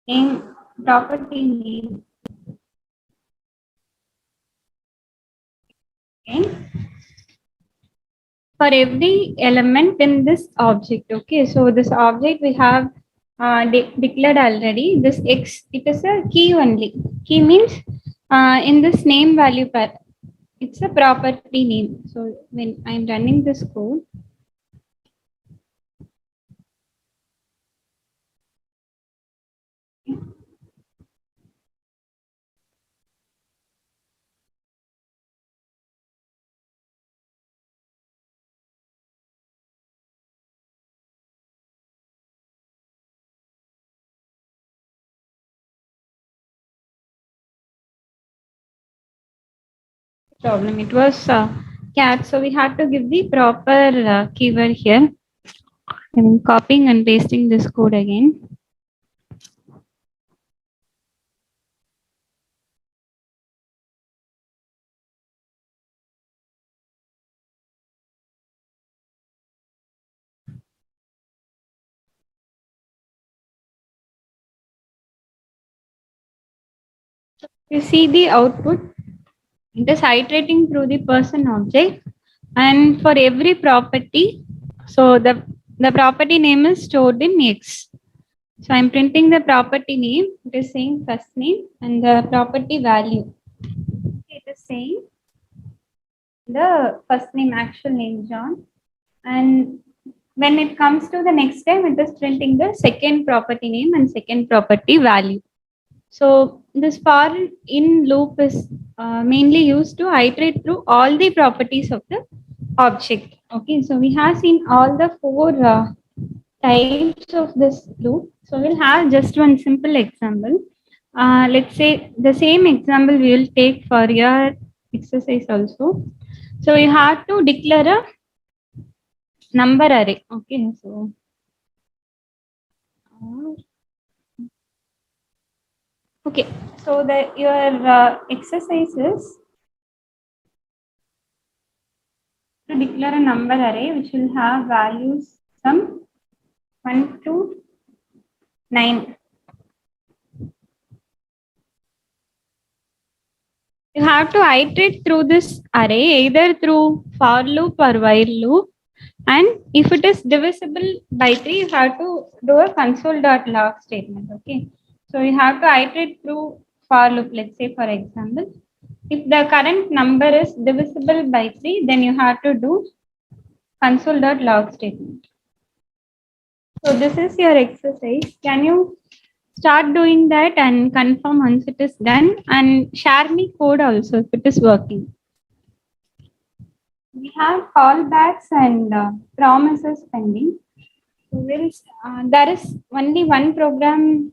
In property name. Okay. For every element in this object. Okay, so this object we have declared already. This X, it is a key only. Key means in this name value pair, it's a property name. So when I'm running this code, problem. It was cat, so we had to give the proper keyword here. I'm copying and pasting this code again. You see the output. It is iterating through the person object, and for every property, so the property name is stored in X. So I'm printing the property name. It is saying first name and the property value. It is saying the first name, actual name John, and when it comes to the next time, it is printing the second property name and second property value. So this for in loop is mainly used to iterate through all the properties of the object. Okay, so we have seen all the four types of this loop. So we'll have just one simple example. Let's say the same example we will take for your exercise also. So you have to declare a number array. Okay, so okay, so the your exercises to declare a number array which will have values from 1 to 9. You have to iterate through this array either through for loop or while loop. And if it is divisible by 3, you have to do a console.log statement. Okay. So you have to iterate through for loop. Let's say, for example, if the current number is divisible by 3, then you have to do console.log statement. So this is your exercise. Can you start doing that and confirm once it is done and share me code also if it is working. We have callbacks and promises pending. So there is only one program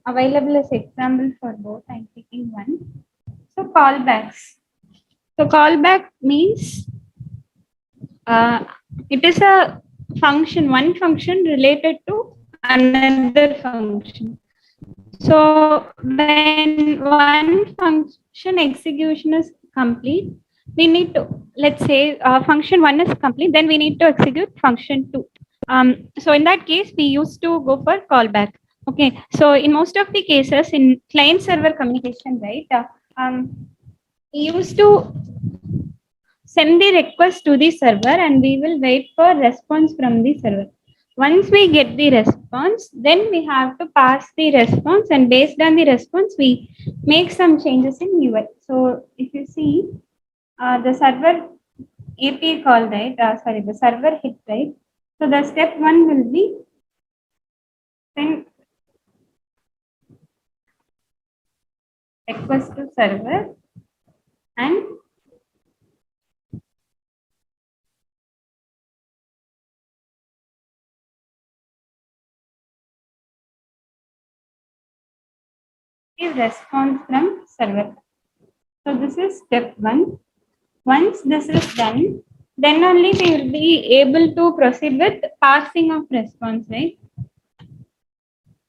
available as example for both. I'm picking one. So callbacks. So callback means uh, it is a function, one function related to another function. So when one function execution is complete, we need to, let's say function one is complete, then we need to execute function two. So in that case, we used to go for callback. Okay, so in most of the cases in client server communication, right, we used to send the request to the server and we will wait for response from the server. Once we get the response, then we have to pass the response, and based on the response, we make some changes in UI. So if you see the server API call, right? The server hit, right? So the step one will be send request to server and give response from server. So this is step one. Once this is done, then only we will be able to proceed with passing of response, right?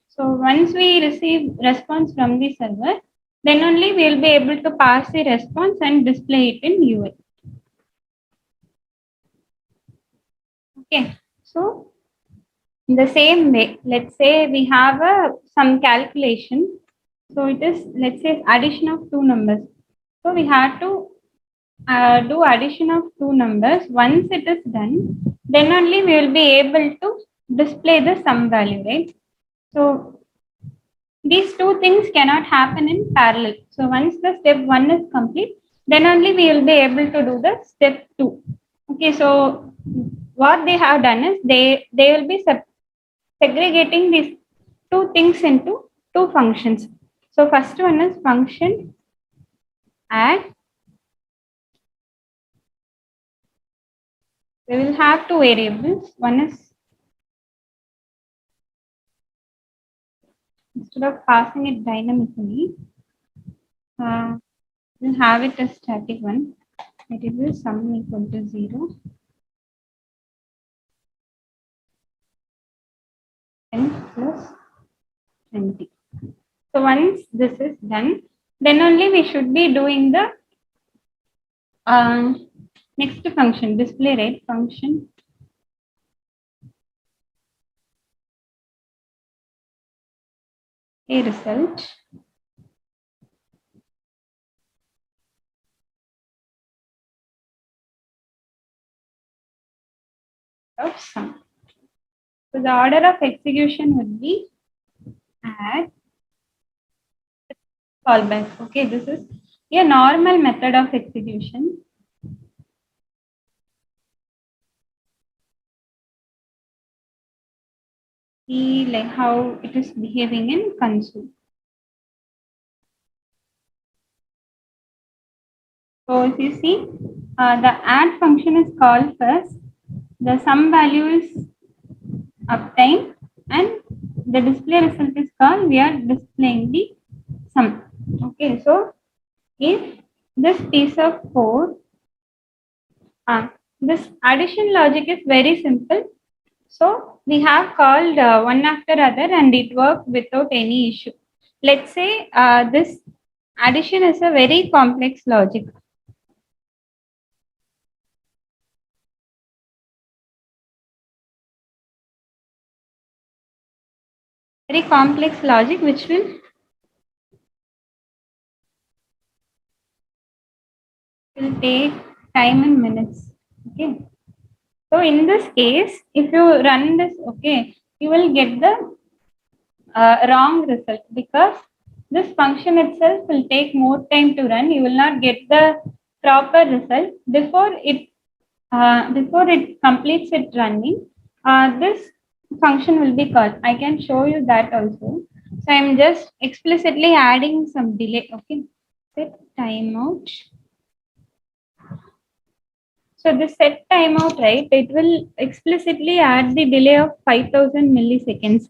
So once we receive response from the server, then only we will be able to pass the response and display it in UI. Okay, so in the same way, let's say we have some calculation. So it is, let's say, addition of two numbers. So we have to do addition of two numbers. Once it is done, then only we will be able to display the sum value, right? So these two things cannot happen in parallel. So once the step one is complete, then only we will be able to do the step two. Okay, so what they have done is they will be segregating these two things into two functions. So first one is function add. We will have two variables. One is, instead of passing it dynamically, we'll have it as static one. Variable sum equal to 0. 10 plus 20. So once this is done, then only we should be doing the next function, display rate function. A result of sum. So the order of execution would be add callback. Okay, this is a normal method of execution. See like how it is behaving in console. So if you see, the add function is called first. The sum value is obtained, and the display result is called, we are displaying the sum. Okay, so if this piece of code, this addition logic is very simple. So we have called one after other and it worked without any issue. Let's say this addition is a very complex logic. Very complex logic which will will take time in minutes. Okay. So in this case, if you run this, okay, you will get the wrong result because this function itself will take more time to run. You will not get the proper result before it completes its running. This function will be called. I can show you that also. So I'm just explicitly adding some delay. Okay, set timeout. So this set timeout, right? It will explicitly add the delay of 5000 milliseconds,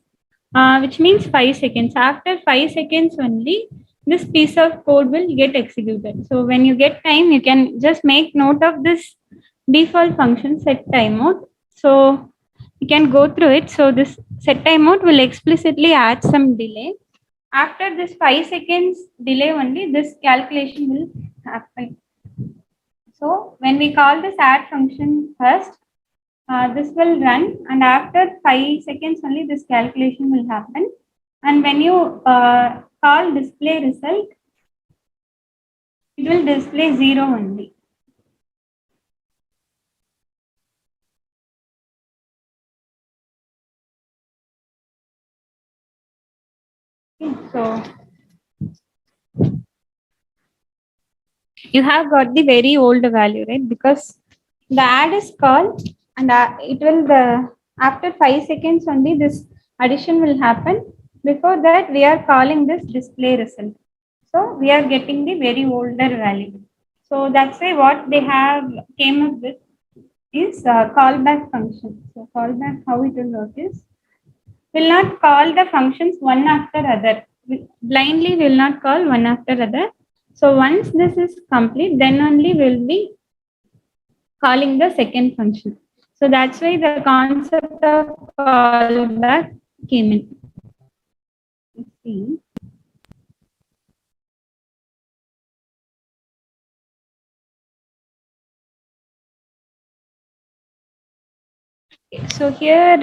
which means 5 seconds. After 5 seconds only, this piece of code will get executed. So when you get time, you can just make note of this default function set timeout. So you can go through it. So this set timeout will explicitly add some delay. After this 5 seconds delay only, this calculation will happen. So when we call this add function first, this will run, and after 5 seconds only this calculation will happen. And when you call display result, it will display 0 only. Okay, so you have got the very old value, right? Because the add is called, and it will after 5 seconds only this addition will happen. Before that, we are calling this display result. So we are getting the very older value. So that's why what they have came up with is callback function. So callback, how it will work is, will not call the functions one after other. Blindly will not call one after other. So once this is complete, then only we'll be calling the second function. So that's why the concept of callback came in. Let's see. So here,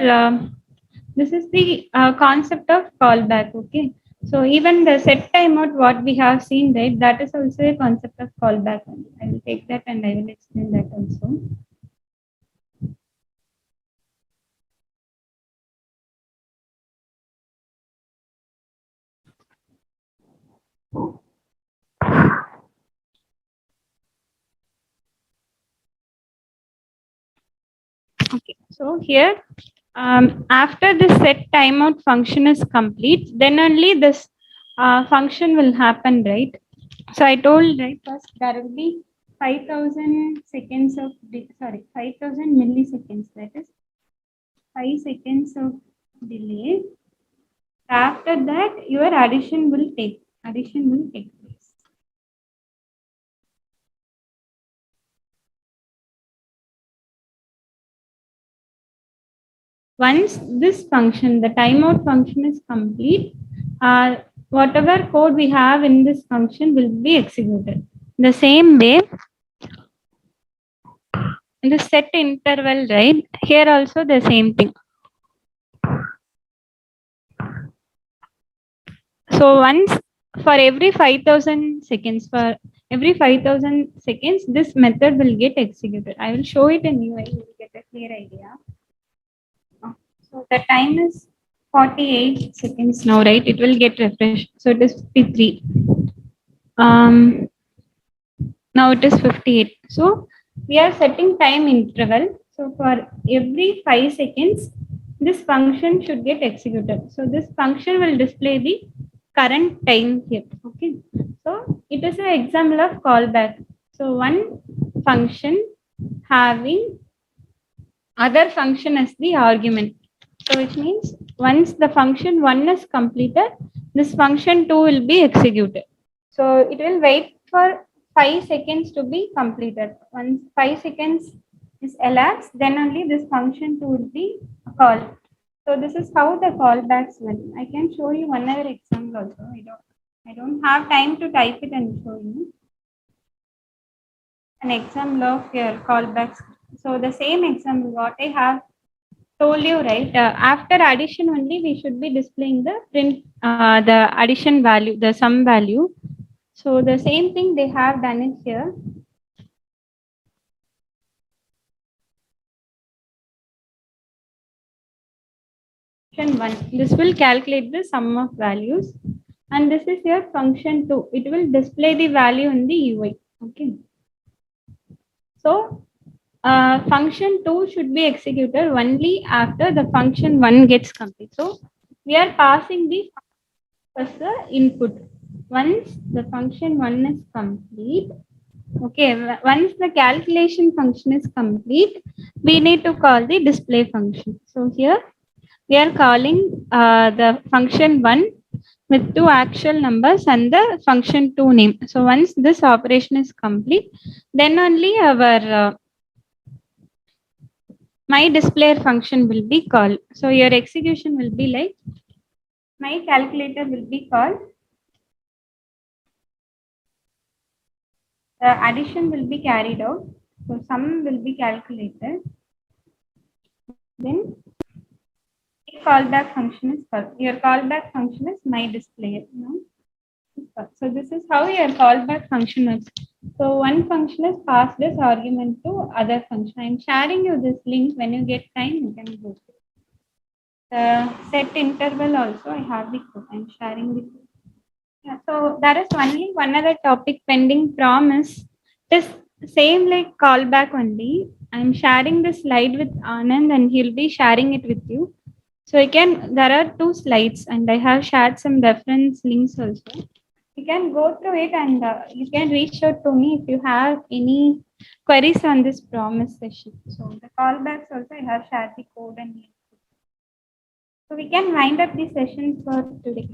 this is the concept of callback. Okay. So even the set timeout, what we have seen, right, that is also a concept of callback. I will take that and I will explain that also. Okay. So here, after the set timeout function is complete, then only this function will happen, right? So I told, right, first there will be 5000 seconds of, 5000 milliseconds, that is 5 seconds of delay. After that, your addition will take place. Once this function, the timeout function is complete, whatever code we have in this function will be executed. The same way, in the set interval, right? Here also the same thing. So once for every 5000 seconds, this method will get executed. I will show it in UI, you will get a clear idea. So the time is 48 seconds now, right? It will get refreshed. So it is 53. Now it is 58. So we are setting time interval. So for every 5 seconds, this function should get executed. So this function will display the current time here. Okay. So it is an example of callback. So one function having other function as the argument. So which means once the function 1 is completed, this function 2 will be executed. So it will wait for 5 seconds to be completed. Once 5 seconds is elapsed, then only this function 2 will be called. So this is how the callbacks went. I can show you one other example also. I don't have time to type it and show you an example of your callbacks. So the same example what I have told you, right? After addition only we should be displaying the print, the addition value, the sum value. So the same thing they have done it here. function 1. This will calculate the sum of values. And this is your function 2. It will display the value in the UI. Okay. So function 2 should be executed only after the function 1 gets complete. So we are passing the first the input. Once the function 1 is complete, okay, once the calculation function is complete, we need to call the display function. So here we are calling the function 1 with two actual numbers and the function 2 name. So once this operation is complete, then only our my display function will be called. So your execution will be like my calculator will be called. The addition will be carried out. So sum will be calculated. Then callback function is called. Your callback function is my display. No? So this is how your callback function is. So one function is passed this argument to other function. I am sharing you this link. When you get time, you can go. The set interval also I have the code. I am sharing the code. Yeah, so there is only one other topic pending promise. This same like callback only. I'm sharing the slide with Anand and he'll be sharing it with you. So you can, there are two slides and I have shared some reference links also. You can go through it and you can reach out to me if you have any queries on this promise session. So the callbacks also I have shared the code and link. So we can wind up the session for today.